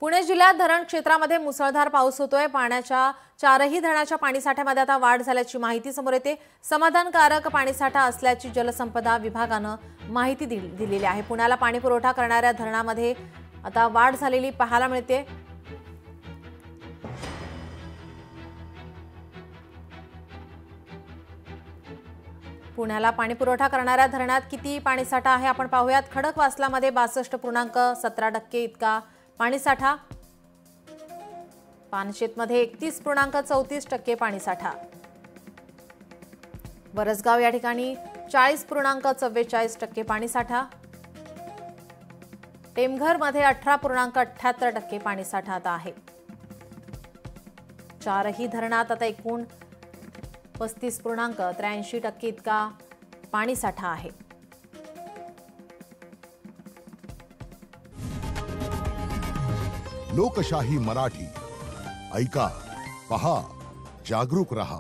पुणे जिल्ह्यात धरण क्षेत्रामध्ये मुसळधार पाऊस होतोय। पाण्याच्या चारही धरणाच्या पाणीसाठ्यामध्ये आता वाढ झाल्याची माहिती समोर येते। समाधानकारक पाणीसाठा असल्याची जलसंपदा विभागानं माहिती दिलेली आहे। पुण्याला पाणी पुरवठा करणाऱ्या धरणामध्ये आता वाढ झालेली पाहायला मिळते। पुण्याला पाणी पुरवठा करणाऱ्या धरणात किती पाणीसाठा आहे आपण पाहूयात। खडकवासलामध्ये 62.17% इतका पाणीसाठा, पानशेतमध्ये 31.34% पाणीसाठा, वरसगाव या ठिकाणी 40.44% पाणीसाठा, टेमघरमध्ये 18.78% पाणीसाठा आता आहे। चारही धरणात आता एकूण 35.83% इतका पाणीसाठा आहे। लोकशाही मराठी ऐका, पहा, जागरूक रहा।